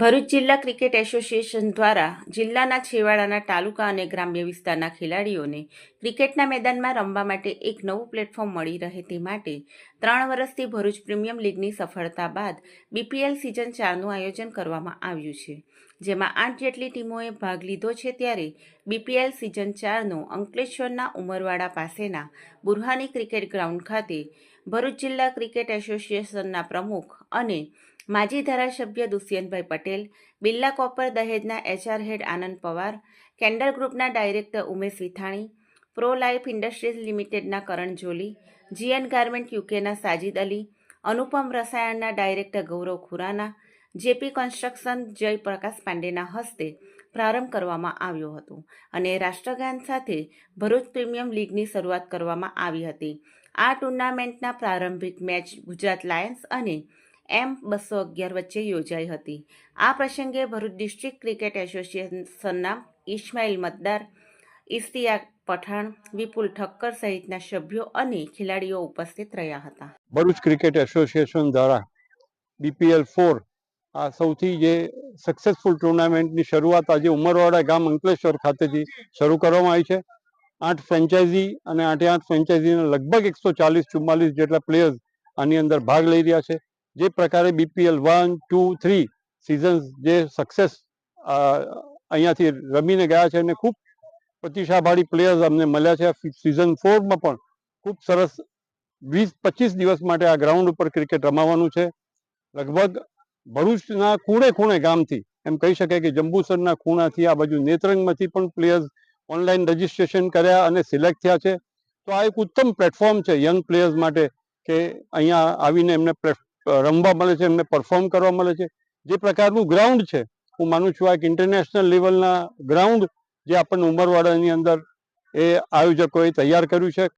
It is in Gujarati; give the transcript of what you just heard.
ભરૂચ જિલ્લા ક્રિકેટ એસોસિએશન દ્વારા જિલ્લાના છેવાડાના તાલુકા અને ગ્રામ્ય વિસ્તારના ખેલાડીઓને ક્રિકેટના મેદાનમાં રમવા માટે એક નવું પ્લેટફોર્મ મળી રહે તે માટે 3 વર્ષથી ભરૂચ પ્રીમિયમ લીગની સફળતા બાદ બીપીએલ સિઝન 4નું આયોજન કરવામાં આવ્યું છે, જેમાં 8 જેટલી ટીમોએ ભાગ લીધો છે. ત્યારે બીપીએલ સિઝન 4નો અંકલેશ્વરના ઉમરવાડા પાસેના બુરહાની ક્રિકેટ ગ્રાઉન્ડ ખાતે ભરૂચ જિલ્લા ક્રિકેટ એસોસિએશનના પ્રમુખ અને માજી ધારાસભ્ય દુષ્યંતભાઈ પટેલ, બિરલા કોપર દહેજના એચઆર હેડ આનંદ પવાર, કેન્ડલ ગ્રુપના director Umesh Vithani, pro life industries લિમિટેડના કરણ જોલી, જીએન ગાર્મેન્ટ યુકેના સાજિદ અલી, અનુપમ રસાયણના director Gaurav Khurana, J P construction Jaiprakash પાંડેના હસ્તે પ્રારંભ કરવામાં આવ્યો હતો અને રાષ્ટ્રગાન સાથે ભરૂચ પ્રીમિયમ લીગની શરૂઆત કરવામાં આવી હતી. આ ટુર્નામેન્ટના પ્રારંભિક મેચ ગુજરાત લાયન્સ અને M211 વચ્ચે યોજાઈ હતી. આ પ્રસંગે ભરૂચ ડિસ્ટ્રિક્ટ ક્રિકેટ એસોસિએશનના ઇસ્માઇલ મતદાર, ઇશ્તિયાક પઠાણ, વિપુલ ઠક્કર સહિતના સભ્યો અને ખેલાડીઓ ઉપસ્થિત રહ્યા હતા. ભરૂચ ક્રિકેટ એસોસિએશન દ્વારા બીપીએલ 4 આ સૌથી જે સક્સેસફુલ ટુર્નામેન્ટની શરૂઆત આજે ઉમરવાડા ગામ અંકલેશ્વર ખાતેથી શરૂ કરવામાં આવી છે. 8 ફ્રેન્ચાઇઝી અને 8 ફ્રેન્ચાઇઝીના લગભગ 140-44 જેટલા પ્લેયર્સ આની અંદર ભાગ લઈ રહ્યા છે. જે પ્રકારે બીપીએલ 1, 2, 3 સિઝન્સ જે સક્સેસ અહીંયાથી રમીને ગયા છે અને ખૂબ પ્રતિભાશાળી પ્લેયર્સ અમને મળ્યા છે. સિઝન 4માં પણ ખૂબ સરસ 20-25 દિવસ માટે આ ગ્રાઉન્ડ ઉપર ક્રિકેટ રમાવાનું છે. લગભગ ભરૂચના ખૂણે ખૂણે ગામથી એમ કહી શકાય કે જંબુસરના ખૂણાથી આ બાજુ નેત્રંગમાંથી પણ પ્લેયર્સ ઓનલાઈન રજીસ્ટ્રેશન કર્યા અને સિલેક્ટ થયા છે. તો આ એક ઉત્તમ પ્લેટફોર્મ છે યંગ પ્લેયર્સ માટે કે અહીંયા આવીને એમને રમવા મળે છે, એમને પરફોર્મ કરવા મળે છે. જે પ્રકારનું ગ્રાઉન્ડ છે હું માનું છું આ એક ઇન્ટરનેશનલ લેવલના ગ્રાઉન્ડ જે આપણને ઉમરવાડાની અંદર એ આયોજકોએ તૈયાર કર્યું છે.